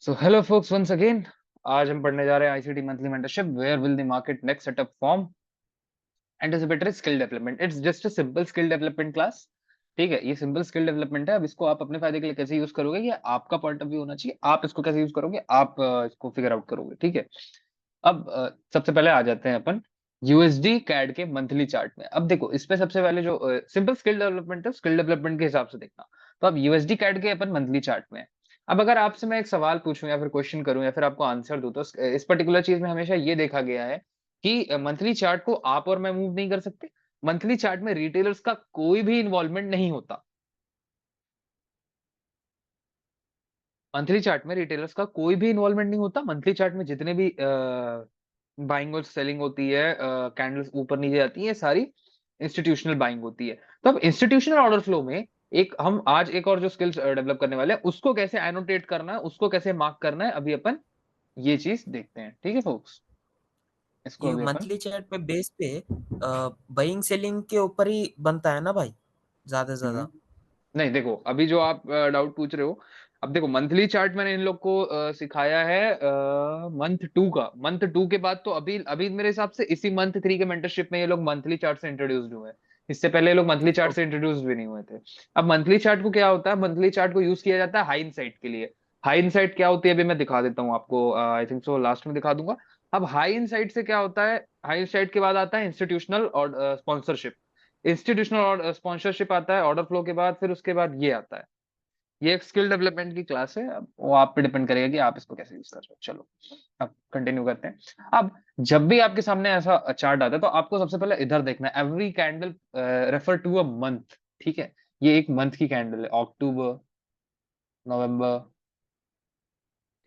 सो hello folks once again। आज हम पढ़ने जा रहे हैं ICT monthly mentorship where will the market next setup form anticipatory skill development. It's just a simple skill development class. ठीक है, ये सिंपल स्किल डेवलपमेंट है। अब इसको आप अपने फायदे के लिए कैसे यूज करोगे, ये आपका पॉइंट ऑफ व्यू होना चाहिए। आप इसको कैसे यूज करोगे, आप इसको फिगर आउट करोगे। ठीक है। अब सबसे पहले आ जाते हैं अपन यूएसडी कैड के मंथली चार्ट में। अब देखो, इस पे सबसे पहले जो सिंपल स्किल डेवलपमेंट है, स्किल डेवलपमेंट के हिसाब से देखना। तो अब यूएसडी कैड के अपन मंथली चार्ट में है। अब अगर आपसे मैं एक सवाल पूछूं या फिर क्वेश्चन करूं या फिर आपको आंसर दूं, तो इस पर्टिकुलर चीज में हमेशा ये देखा गया है कि मंथली चार्ट को आप और मैं मूव नहीं कर सकते। मंथली चार्ट में रिटेलर्स का कोई भी इन्वॉल्वमेंट नहीं होता। मंथली चार्ट में रिटेलर्स का कोई भी इन्वॉल्वमेंट नहीं होता। मंथली चार्ट में जितने भी बाइंग और सेलिंग होती है, कैंडल्स ऊपर नीचे जाती है, सारी इंस्टीट्यूशनल बाइंग होती है। तो अब इंस्टीट्यूशनल ऑर्डर फ्लो में एक हम आज एक और जो स्किल्स डेवलप करने वाले हैं, उसको कैसे एनोटेट करना है, उसको कैसे मार्क करना है, अभी अपन ये चीज देखते हैं। ठीक है फोक्स, इसको ये अभी अपन मंथली चार्ट पे बेस पे बाइंग सेलिंग के ऊपर ही बनता है ना भाई, ज्यादा से हम्म ज्यादा। नहीं, देखो अभी जो आप डाउट पूछ रहे हो, अब देखो मंथली चार्ट मैंने इन लोग को सिखाया है मंथ 2 का। मंथ 2 के बाद तो अभी अभी मेरे हिसाब से इसी मंथ 3 के मेंटरशिप में ये लोग मंथली चार्ट से इंट्रोड्यूस्ड हुए हैं। इससे पहले ये लोग मंथली चार्ट से इंट्रोड्यूस्ड भी नहीं हुए थे। अब मंथली चार्ट को क्या होता है, मंथली चार्ट को यूज किया जाता है हाई इनसाइट के लिए। हाई इनसाइट क्या होती है अभी मैं दिखा देता हूँ आपको, आई थिंक सो लास्ट में दिखा दूंगा। अब हाई इनसाइट से क्या होता है, हाई इनसाइट के बाद आता है इंस्टीट्यूशनल और स्पॉन्सरशिप। इंस्टीट्यूशनल और स्पॉन्सरशिप आता है ऑर्डर फ्लो के बाद, फिर उसके बाद ये आता है। ये एक स्किल डेवलपमेंट की क्लास है। अब वो आप पे डिपेंड करेगा कि आप इसको कैसे यूज कर रहे हो। चलो अब कंटिन्यू करते हैं। अब जब भी आपके सामने ऐसा चार्ट आता है, तो आपको सबसे पहले इधर देखना है, every candle refer to a month. ठीक है, ये एक मंथ की कैंडल है, अक्टूबर, नवंबर।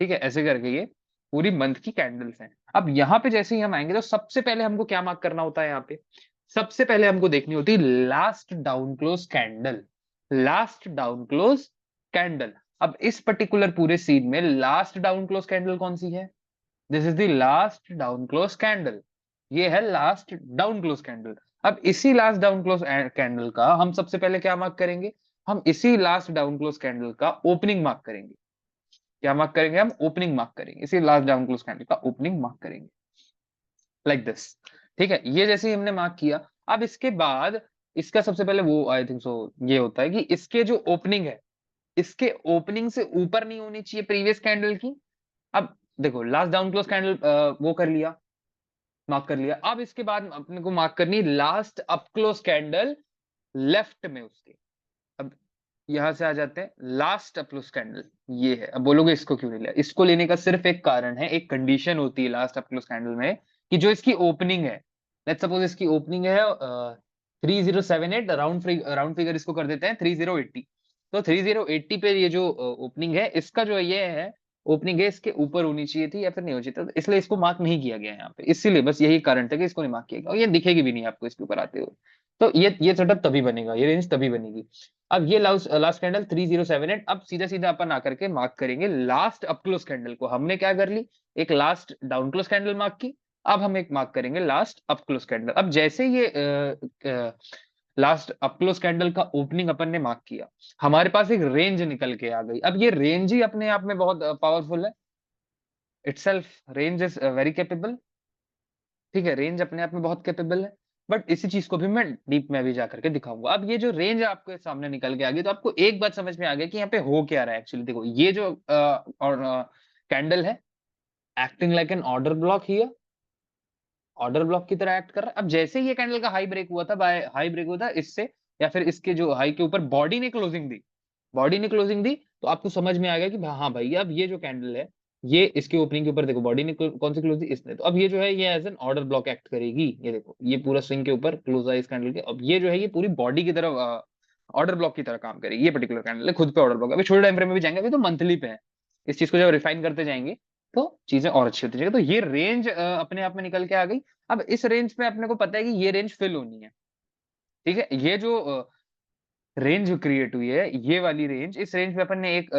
ठीक है, ऐसे करके ये पूरी मंथ की कैंडल्स हैं। अब यहाँ पे जैसे ही हम आएंगे, तो सबसे पहले हमको क्या मार्क करना होता है यहाँ पे, सबसे पहले हमको देखनी होती है last down close candle. Last down close candle. अब इस पर्टिकुलर पूरे सीन में लास्ट डाउन क्लोज कैंडल कौन सी है, this is the last down close candle. ये है लास्ट डाउन क्लोज कैंडल। अब इसी लास्ट डाउन क्लोज कैंडल का हम सबसे पहले क्या मार्क करेंगे, हम इसी लास्ट डाउन क्लोज कैंडल का ओपनिंग मार्क करेंगे। क्या मार्क करेंगे, हम ओपनिंग मार्क करेंगे, इसी लास्ट डाउन क्लोज कैंडल का ओपनिंग मार्क करेंगे, लाइक दिस। ठीक है, ये जैसे ही हमने मार्क किया, अब इसके बाद इसका सबसे पहले वो आई थिंक सो ये होता है कि इसके जो ओपनिंग है, इसके ओपनिंग से ऊपर नहीं होनी चाहिए प्रीवियस कैंडल की। अब देखो, लास्ट डाउन क्लोज कैंडल वो कर लिया, मार्क कर लिया। अब इसके बाद अपने को मार्क करनी last up close candle left में उसके। अब यहां से आ जाते हैं लास्ट अपक्लोज कैंडल, ये है। अब बोलोगे इसको क्यों नहीं लिया, इसको लेने का सिर्फ एक कारण है, एक कंडीशन होती है लास्ट अपक्लोज कैंडल में, कि जो इसकी ओपनिंग है, लेट्स सपोज इसकी ओपनिंग है 3078, राउंड फिगर इसको कर देते हैं 3080। तो 3080 पे ये जो ओपनिंग है, इसका जो ये है ओपनिंग है, इसके ऊपर होनी चाहिए थी या फिर नहीं होनी चाहिए, तो इसलिए इसको मार्क नहीं किया गया यहाँ पे। इसीलिए बस यही कारण था कि इसको नहीं मार्क किया गया, और ये दिखेगी भी नहीं आपको इसके ऊपर आते हुए। तो ये सेटअप तभी बनेगा, ये रेंज तभी बनेगी। अब ये लास्ट लास्ट कैंडल 3078। अब सीधा सीधा अपन आकर के मार्क करेंगे लास्ट अप क्लोज कैंडल को। हमने क्या कर ली, एक last down close candle mark की। अब हम एक मार्क करेंगे लास्ट अप क्लोज कैंडल। अब जैसे ये लास्ट अप क्लोज कैंडल का ओपनिंग अपन ने मार्क किया, हमारे पास एक रेंज निकल के आ गई। अब ये रेंज ही अपने आप में बहुत पावरफुल है। Itself range is very capable. ठीक है, रेंज अपने आप में बहुत कैपेबल है। बट इसी चीज को भी मैं डीप में अभी जाकर के दिखाऊंगा। अब ये जो रेंज आपके सामने निकल के आ गई, तो आपको एक बात समझ में आ गया कि यहाँ पे हो क्या रहा है एक्चुअली। देखो, ये जो और कैंडल है, acting like an order block here, order block की तरह एक्ट कर रहा है। अब जैसे ही ये कैंडल का हाई ब्रेक हुआ था, बाय हाई ब्रेक हुआ था इससे, या फिर इसके जो हाई के ऊपर बॉडी ने क्लोजिंग दी, बॉडी ने क्लोजिंग दी, तो आपको समझ में आ गया कि हाँ भाई, अब ये जो कैंडल है, ये इसके ओपनिंग के ऊपर देखो बॉडी ने कौन सी क्लोज दी, इसने। तो अब ये जो है ये as an order block act करेगी। ये देखो, ये पूरा स्विंग के ऊपर क्लोज है इस कैंडल के। अब ये जो है ये पूरी बॉडी की तरफ ऑर्डर ब्लॉक की तरह काम करेगी। ये पर्टिकुलर कैंडल है खुद पे ऑर्डर ब्लॉक। अभी छोटे टाइम फ्रेम में भी जाएंगे, अभी तो मंथली पे है। इस चीज को जब रिफाइन करते जाएंगे, तो चीजें और अच्छी होती जाएगी। तो ये रेंज अपने आप में निकल के आ गई। अब इस रेंज में अपने को पता है कि ये रेंज फिल होनी है। ठीक है, ये जो रेंज जो क्रिएट हुई है, ये वाली रेंज, इस रेंज में अपन ने एक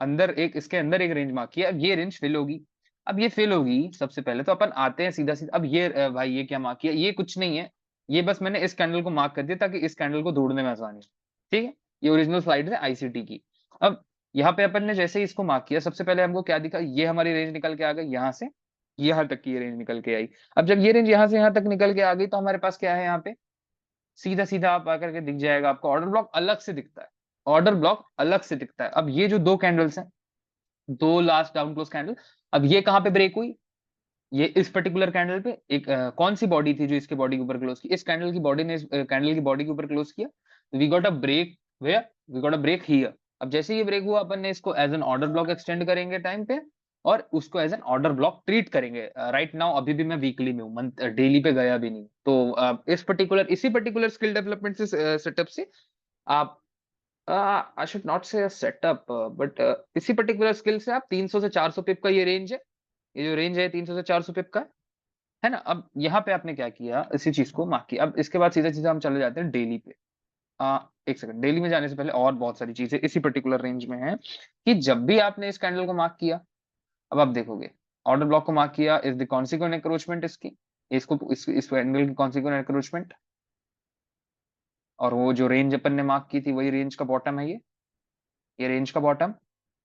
अंदर एक इसके अंदर एक रेंज मार्क किया। अब ये रेंज फिल होगी। अब ये फिल होगी, सबसे पहले तो अपन आते हैं सीधा सीधा। अब ये भाई ये क्या मार्क किया, ये कुछ नहीं है, ये बस मैंने इस कैंडल को मार्क कर दिया ताकि इस कैंडल को ढूंढने में आसानी हो। ठीक है, ये ओरिजिनल स्लाइड है आईसीटी की। अब यहाँ पे अपन ने जैसे ही इसको मार्क किया, सबसे पहले हमको क्या दिखा, ये हमारी रेंज निकल के आ गई, यहाँ से यहाँ तक की ये रेंज निकल के आई। अब जब ये रेंज यहाँ से यहाँ तक निकल के आ गई, तो हमारे पास क्या है, यहाँ पे सीधा सीधा आप आकर के दिख जाएगा आपको, ऑर्डर ब्लॉक अलग से दिखता है, ऑर्डर ब्लॉक अलग से दिखता है। अब ये जो दो कैंडल्स हैं, दो लास्ट डाउन क्लोज कैंडल, अब ये कहाँ पे ब्रेक हुई, ये इस पर्टिकुलर कैंडल पे एक कौन सी बॉडी थी जो इसके बॉडी के ऊपर क्लोज की, इस कैंडल की बॉडी ने इस कैंडल की बॉडी के ऊपर क्लोज किया, we got a break where, we got a break here. अब जैसे ये ब्रेक हुआ, अपन ने इसको as an order block extend करेंगे टाइम पे, और उसको as an order block treat करेंगे। राइट नाउ अभी भी मैं वीकली में हूँ, मंथ डेली पे गया भी नहीं, तो इस पर्टिकुलर इसी पर्टिकुलर स्किल डेवलपमेंट से सेटअप से आप, आई शुड नॉट से सेटअप, बट इसी पर्टिकुलर स्किल से आप 300 से 400 पिप का ये रेंज है, ये जो रेंज है 300 से 400 पिप का है ना। अब यहाँ पे आपने क्या किया, इसी चीज को मार्क किया। अब इसके बाद सीधा सीधा हम चले जाते हैं डेली पे। एक सेकंड, डेली में जाने से पहले और बहुत सारी चीजें इसी पर्टिकुलर रेंज में है, कि जब भी आपने इस कैंडल को मार्क किया, अब आप देखोगे ऑर्डर ब्लॉक को मार्क किया, इज द कॉन्सिक्वेंट एंक्रोचमेंट इसकी, इसको इस कैंडल की कॉन्सिक्वेंट एंक्रोचमेंट, और वो जो रेंज अपन ने मार्क की थी वही रेंज का बॉटम है, ये रेंज का bottom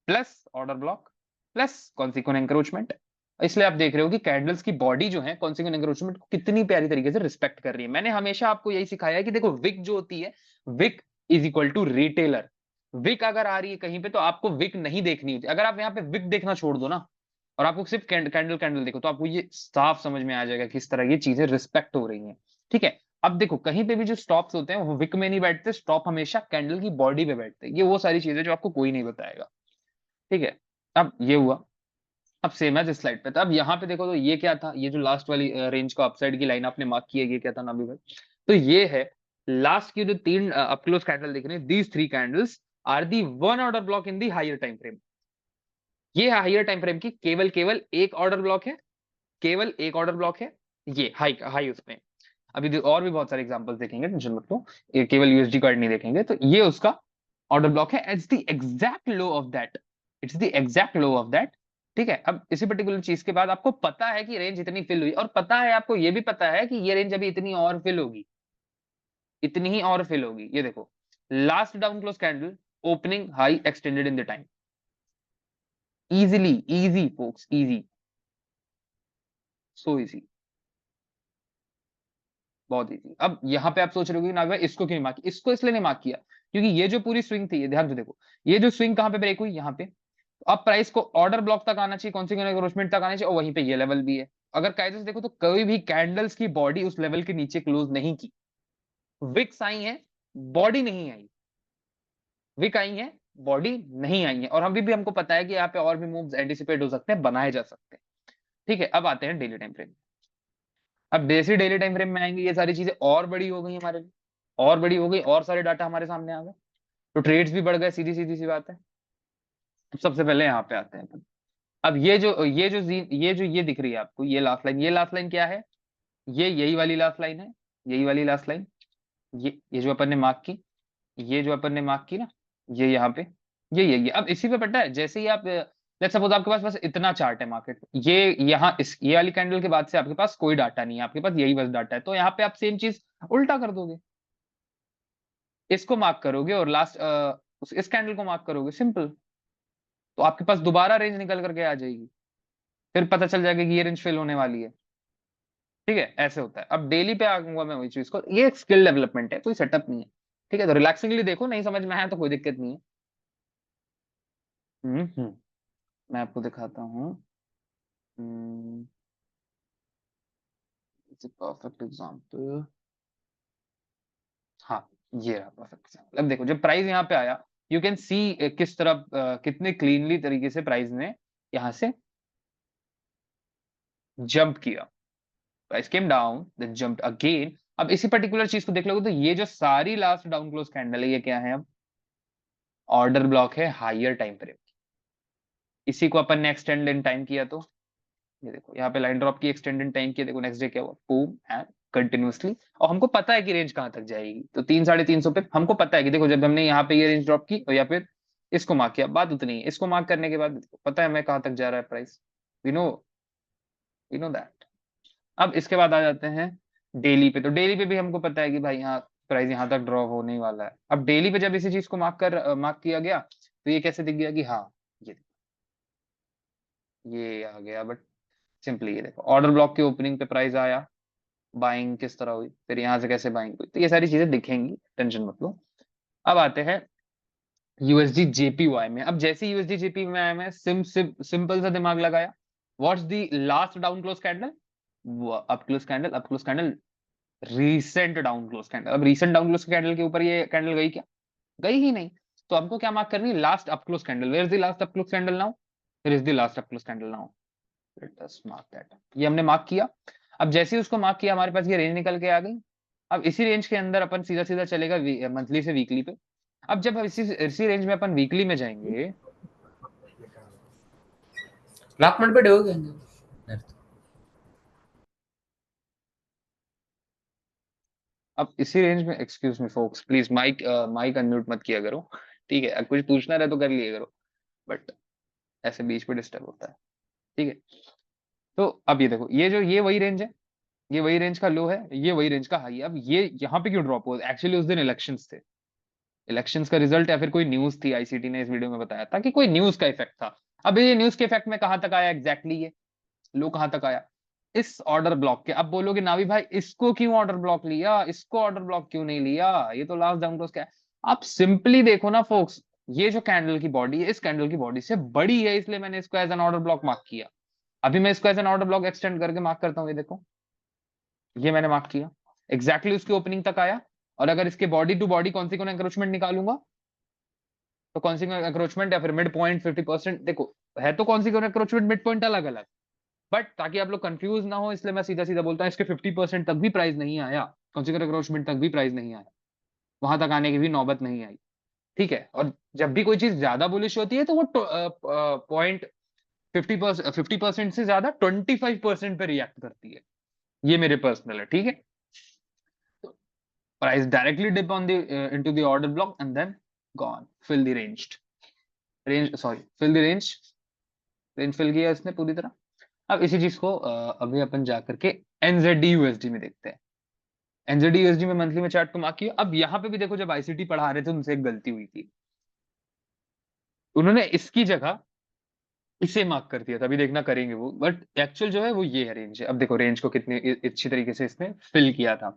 plus order block plus consequent encroachment. इसलिए आप देख रहे हो कि कैंडल्स की बॉडी जो है कॉन्सिक्वेंट एंक्रोचमेंट को कितनी प्यारी तरीके से रिस्पेक्ट कर रही है। मैंने हमेशा आपको यही सिखाया है कि देखो, विक जो होती है, wick is equal to retailer. Wick अगर आ रही है कहीं पे, तो आपको विक नहीं देखनी होती। अगर आप यहाँ पे विक देखना छोड़ दो ना, और आपको सिर्फ कैंडल कैंडल देखो, तो आपको ये साफ समझ में आ जाएगा किस तरह ये चीजें रिस्पेक्ट हो रही हैं। ठीक है, अब देखो कहीं पे भी जो स्टॉप्स होते हैं वो विक में नहीं बैठते, स्टॉप हमेशा कैंडल की बॉडी पे बैठते हैं। ये वो सारी चीजें जो आपको कोई नहीं बताएगा। ठीक है, अब ये हुआ। अब सेम है इस स्लाइड पे, तो अब यहाँ पे देखो, तो ये क्या था, ये जो लास्ट वाली रेंज का अपसाइड की लाइन आपने मार्क की है, ये क्या था ना अभी भाई, तो ये है लास्ट की जो तीन अप क्लोज कैंडल दिख रहे हैं, these three candles are the one order block in the higher time frame. ये हायर टाइम फ्रेम की केवल केवल एक ऑर्डर ब्लॉक है, केवल एक ऑर्डर ब्लॉक है, ये हाई हाई उसमें। अभी और भी बहुत सारे एग्जांपल्स देखेंगे, टेंशन मत लो, ये केवल यूएसडी कार्ड नहीं देखेंगे, तो ये उसका ऑर्डर ब्लॉक है। It's the exact low of that, it's the exact low of that. ठीक है, अब इसी पर्टिकुलर चीज के बाद आपको पता है कि रेंज इतनी फिल हुई, और पता है आपको ये भी पता है कि ये रेंज अभी इतनी और फिल होगी, इतनी ही और फिल होगी। ये देखो, last down close candle, opening high extended in the time, easily, easy folks, easy, so easy, बहुत इजी। अब यहाँ पे आप सोच रहे हो कि ना भाई इसको क्यों मार्क, इसको इसलिए नहीं मार्क किया क्योंकि ये जो पूरी स्विंग थी, ये ध्यान से देखो, ये जो स्विंग कहाँ पे ब्रेक हुई, यहाँ पे। तो अब प्राइस को ऑर्डर ब्लॉक तक आना चाहिए, कॉन्सिक्वेंट एंक्रोचमेंट तक आना चाहिए, और वहीं पे ये लेवल भी है। अगर कायदे से देखो तो कोई भी कैंडल्स की बॉडी उस लेवल के नीचे क्लोज नहीं की, विक्स आई है, बॉडी नहीं आई, विक आई है, बॉडी नहीं आई है, और अभी भी हमको पता है कि यहाँ पे और भी मूव्स एंटिसिपेट हो सकते हैं, बनाए जा सकते हैं। ठीक है, अब आते हैं डेली टाइम फ्रेम। अब जैसे डेली टाइम फ्रेम में आएंगे, ये सारी चीजें और बड़ी हो गई हमारे लिए, और बड़ी हो गई, और सारे डाटा हमारे सामने आ गए, तो ट्रेड्स भी बढ़ गए, सीधी सीधी सी बात है। अब सबसे पहले यहाँ पे आते हैं अपन। अब ये दिख रही है आपको, ये लास्ट लाइन, ये लास्ट लाइन क्या है, ये यही वाली लास्ट लाइन है, यही वाली लास्ट लाइन, ये जो अपन ने मार्क की, ये जो अपन ने मार्क की ना, ये यहाँ पे, ये अब इसी पे पता है, जैसे ही आप लेट्स सपोज आपके पास बस इतना चार्ट है मार्केट, ये यहाँ इस ये वाली कैंडल के बाद से आपके पास कोई डाटा नहीं है, आपके पास यही बस डाटा है, तो यहाँ पे आप सेम चीज उल्टा कर दोगे, इसको मार्क करोगे और लास्ट इस कैंडल को मार्क करोगे, सिंपल। तो आपके पास दोबारा रेंज निकल करके आ जाएगी, फिर पता चल जाएगा कि ये रेंज फेल होने वाली है। ठीक है, ऐसे होता है। अब डेली पे आऊंगा मैं वही चीज को, ये एक स्किल डेवलपमेंट है, कोई सेटअप नहीं है। ठीक है, तो रिलैक्सिंगली देखो, नहीं समझ में आया तो कोई दिक्कत नहीं है। मैं आपको दिखाता हूँ, परफेक्ट एग्जाम्पल। हाँ, ये रहा परफेक्ट एग्जाम्पल। अब देखो, जब प्राइस यहाँ पे आया, यू कैन सी किस तरह कितने क्लीनली तरीके से प्राइस ने यहाँ से जंप किया, price came down then jumped again. अब इसी पर्टिकुलर चीज को देख लोगे, तो ये जो सारी लास्ट डाउन क्लोज कैंडल है, ये क्या है, अब ऑर्डर ब्लॉक है हायर टाइम फ्रेम। इसी को अपन ने एक्सटेंड इन टाइम किया, तो ये देखो यहाँ पे लाइन ड्रॉप की, एक्सटेंड इन टाइम किया, देखो नेक्स्ट डे क्या हुआ, बूम एंड कंटिन्यूअसली। और हमको पता है कि रेंज कहां तक जाएगी, तो 300-350 पे हमको पता है कि देखो, जब हमने यहाँ पे ये रेंज ड्रॉप की और या फिर इसको मार्क किया, बात उतनी है। इसको मार्क करने के बाद पता है हमें कहां तक जा रहा है price, we know, we know that. अब इसके बाद आ जाते हैं डेली पे, तो डेली पे भी हमको पता है कि भाई यहाँ प्राइस यहाँ तक ड्रॉप होने वाला है। अब डेली पे जब इसी चीज को मार्क किया गया, तो ये कैसे दिख गया कि हाँ ये आ गया। बट सिंपली ये देखो, ऑर्डर ब्लॉक के ओपनिंग पे प्राइस आया, बाइंग किस तरह हुई, फिर यहाँ से कैसे बाइंग हुई, तो ये सारी चीजें दिखेंगी, टेंशन मत लो। अब आते हैं यूएसडी जेपीवाई में। अब जैसे यूएसडी जेपीवाई में सिंपल सा दिमाग लगाया, what's the last down close candle, up close candle, up close candle, recent down close candle. अब रीसेंट डाउन क्लोज कैंडल के ऊपर ये कैंडल गई क्या? गई ही नहीं। तो हमको क्या मार्क करनी है? Last up close candle. Where is the last up close candle now? Where is the last up close candle now? Let us mark that. ये हमने मार्क किया। अब जैसे ही उसको मार्क किया, हमारे पास ये रेंज निकल के आ गई। अब इसी रेंज के अंदर अपन सीधा सीधा चलेगा मंथली से वीकली पे। अब जब हम इसी रेंज में अपन वीकली में जाएंगे, लाख मिनट पे डे हो गए। अब इसी रेंज में, excuse me folks, please mic mic unmute मत किया करो, ठीक है? अब कुछ पूछना रहे तो कर लिया करो, बट ऐसे बीच पे डिस्टर्ब होता है, ठीक है? तो अब ये देखो, ये वही रेंज है, ये वही रेंज का लो है, ये वही रेंज का हाई है। अब ये यहाँ पे क्यों ड्रॉप हुआ? एक्चुअली उस दिन इलेक्शंस थे, इलेक्शंस का रिजल्ट या फिर कोई न्यूज थी, आईसीटी ने इस वीडियो में बताया था कि कोई न्यूज का इफेक्ट था। अब ये न्यूज के इफेक्ट में कहां तक आया एग्जैक्टली ये लो, कहां तक आया? इस ऑर्डर ब्लॉक के। अब बोलोगे नावी भाई इसको क्यों ऑर्डर ब्लॉक लिया, इसको ऑर्डर ब्लॉक क्यों नहीं लिया, ये तो लास्ट डाउन क्लोज क्या है? आप सिंपली देखो ना फोक्स, ये जो कैंडल की बॉडी है, इस कैंडल की बॉडी से बड़ी है, इसलिए मैंने इसको as an order block mark किया। अभी मैं इसको as an order block extend करके मार्क करता हूँ, ये देखो, ये मैंने मार्क किया, एग्जैक्टली उसकी ओपनिंग तक आया। और अगर इसके body to body consequent encroachment निकालूंगा, तो कॉन्सिक्वेंट एंक्रोचमेंट या फिर मिड पॉइंट 50%, देखो है तो कॉन्सिक्वेंट एंक्रोचमेंट मिड पॉइंट अलग अलग, बट ताकि आप लोग कंफ्यूज ना हो इसलिए मैं सीधा सीधा बोलता हूँ, इसके 50% तक भी प्राइस नहीं आया, कॉन्सिक्वेंट एंक्रोचमेंट तक भी प्राइस नहीं आया, वहां तक आने की भी नौबत नहीं आई, ठीक है? और जब भी कोई चीज ज्यादा बुलिश होती है तो वो पॉइंट 50% से ज्यादा 25% पे रिएक्ट करती है, ये मेरे पर्सनल है, ठीक है? Price directly dip on the into the order block and then gone. Fill the fill the range fill किया इसने पूरी तरह। अब इसी चीज को अभी अपन जा करके एनजेडी यूएसडी में देखते हैं। एनजेडी यूएसडी में मंथली में चार्ट को मार्क किया। अब यहाँ पे भी देखो, जब आईसीटी पढ़ा रहे थे उनसे एक गलती हुई थी, उन्होंने इसकी जगह इसे मार्क कर दिया था, अभी देखना करेंगे वो, बट एक्चुअल जो है वो ये है रेंज है। अब देखो रेंज को कितने अच्छी तरीके से इसने फिल किया था।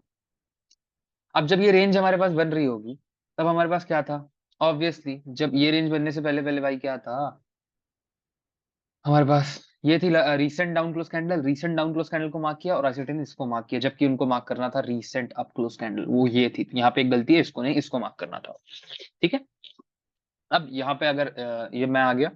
अब जब ये रेंज हमारे पास बन रही होगी, तब हमारे पास क्या था? ऑब्वियसली जब ये रेंज बनने से पहले पहले भाई क्या था हमारे पास? ये थी recent down close candle. Recent down close candle को मार्क किया और आईसीटी ने इसको मार्क किया, जबकि उनको मार्क करना था रीसेंट अप क्लोज कैंडल, वो ये थी। यहाँ पे एक गलती है, इसको नहीं, इसको मार्क करना था, ठीक है? अब यहाँ पे अगर ये मैं आ गया,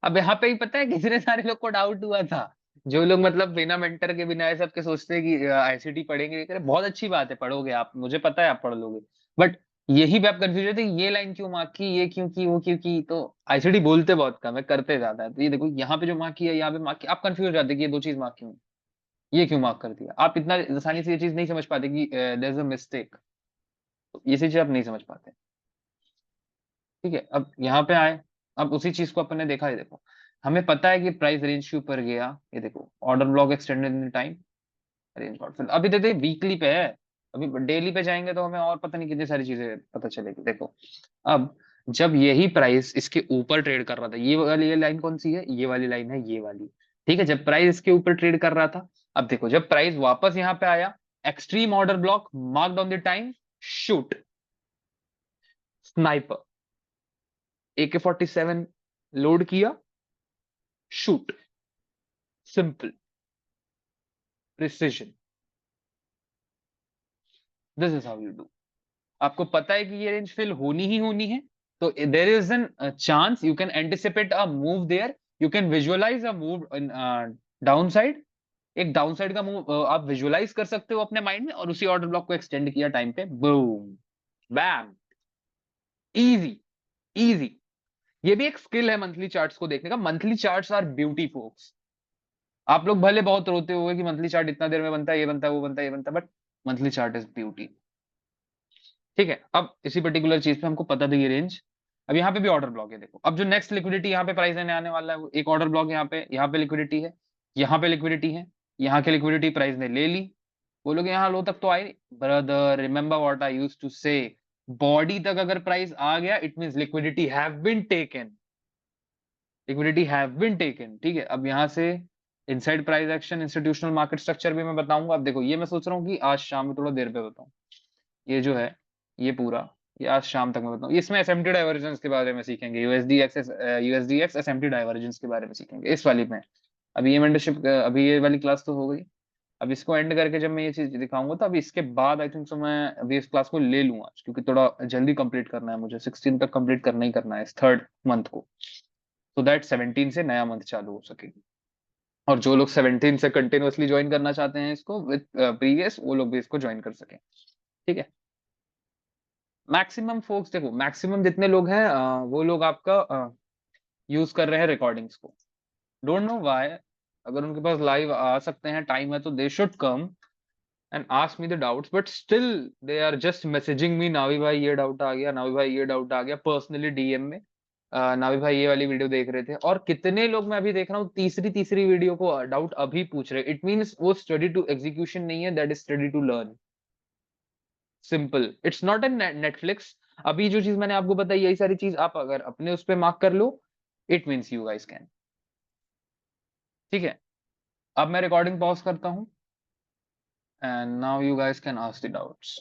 अब यहाँ पे ही पता है कितने सारे लोग को डाउट हुआ था, जो लोग मतलब बिना मेंटर के, बिना ऐसे सबके सोचते हैं कि आईसीटी पढ़ेंगे, ये करें, बहुत अच्छी बात है, पढ़ोगे आप, मुझे पता है आप पढ़ लोगे, बट यही पे आप कंफ्यूज होते हैं, ये लाइन क्यों मार्क की, ये क्यों की, वो क्यों की। तो आईसीटी बोलते बहुत कम है, करते ज्यादा है। तो ये देखो यहाँ पे जो मार्क किया, यहाँ पे मार्क किया, आप कंफ्यूज हो जाते हैं कि ये दो चीज मार्क क्यों, ये क्यों मार्क कर दिया। आप इतना आसानी से ये चीज नहीं समझ पाते कि देयर इज अ मिस्टेक, ये चीज आप नहीं समझ पाते, ठीक है? अब यहाँ पे आए, अब उसी चीज को अपन ने देखा, ये देखो हमें पता है कि प्राइस रेंज के ऊपर गया, ये देखो order block extended in time, range not fill. अभी देखते वीकली पे है, अभी डेली पे जाएंगे तो हमें और पता नहीं कितनी सारी चीजें पता चलेगी। देखो अब जब यही प्राइस इसके ऊपर ट्रेड कर रहा था, ये वाली ये लाइन कौन सी है? ये वाली लाइन है, ये वाली, ठीक है? जब प्राइस इसके ऊपर ट्रेड कर रहा था, अब देखो जब प्राइस वापस यहाँ पे आया, extreme order block, mark on the time, shoot, sniper, AK-47 load किया, shoot, simple, precision, this is how you do. आपको पता है कि ये रेंज फिल होनी ही होनी है, तो there is an chance you can anticipate a move there, you can visualize a move in down side, एक डाउन साइड का मूव आप विजुअलाइज कर सकते हो अपने माइंड में, और उसी ऑर्डर ब्लॉक को एक्सटेंड किया टाइम पे, बूम, बैम, इजी, इजी। ये भी एक स्किल है मंथली चार्ट्स को देखने का। Monthly charts are beauty folks. आप लोग भले बहुत रोते हुए कि मंथली चार्ट इतना देर में बनता है, ये बनता है, वो बनता है, ये बनता है, but monthly chart is beauty, ठीक है? अब इसी पर्टिकुलर चीज पे हमको पता था ये रेंज। अब यहाँ पे भी ऑर्डर ब्लॉक है, देखो अब जो नेक्स्ट लिक्विडिटी यहाँ पे प्राइस लेने आने वाला है, वो एक ऑर्डर ब्लॉक यहाँ पे लिक्विडिटी है, यहाँ पे लिक्विडिटी है, यहाँ की लिक्विडिटी प्राइस ने ले ली। बोलोगे यहाँ लो तक तो आई, brother remember what I used to say, body तक अगर प्राइस आ गया it means liquidity have been taken, liquidity have been taken. ठीक है, अब यहाँ से inside price action, institutional market structure भी मैं बताऊंगा। अब देखो ये मैं सोच रहा हूँ कि आज शाम में थोड़ा देर पे बताऊं, ये जो है ये पूरा, ये आज शाम तक मैं बताऊं। इसमें एसएमटी डाइवर्जेंस के बारे में सीखेंगे, यूएसडी एक्स एसएमटी डाइवर्जेंस के बारे में सीखेंगे इस वाली में। अभी ये मेंटरशिप, अभी ये वाली क्लास तो हो गई। अब इसको एंड करके जब मैं ये चीज दिखाऊंगा तो अभी इसके बाद आई थिंक सो मैं अभी इस क्लास को ले लूंगा, क्योंकि थोड़ा जल्दी कंप्लीट करना है मुझे, 16 तक कंप्लीट करना ही करना है इस थर्ड मंथ को, सो दैट 17 से नया मंथ चालू हो सके। और जो लोग 17 से कंटिन्यूअसली ज्वाइन करना चाहते हैं इसको विद प्रीवियस, वो लोग भी इसको ज्वाइन कर सके। ठीक है, मैक्सिमम फोक्स देखो, मैक्सिमम जितने लोग हैं वो लोग आपका यूज कर रहे हैं रिकॉर्डिंग्स को। डोंट नो व्हाई, अगर उनके पास लाइव आ सकते हैं, टाइम है, तो they should come and ask me the doubts, but still they are just messaging me, नावी भाई ये डाउट आ गया, नावी भाई ये डाउट आ गया, पर्सनली डीएम में। नावी भाई ये वाली वीडियो देख रहे थे, और कितने लोग मैं अभी देख रहा हूँ तीसरी तीसरी वीडियो को डाउट अभी पूछ रहे। इट मीन्स वो स्टडी टू एग्जीक्यूशन नहीं है, that is study to learn. Simple, it's not a Netflix. अभी जो चीज मैंने आपको बताई, यही सारी चीज आप अगर अपने उस पर मार्क कर लो, it means you guys can. ठीक है, अब मैं रिकॉर्डिंग पॉज करता हूँ and now you guys can ask the doubts.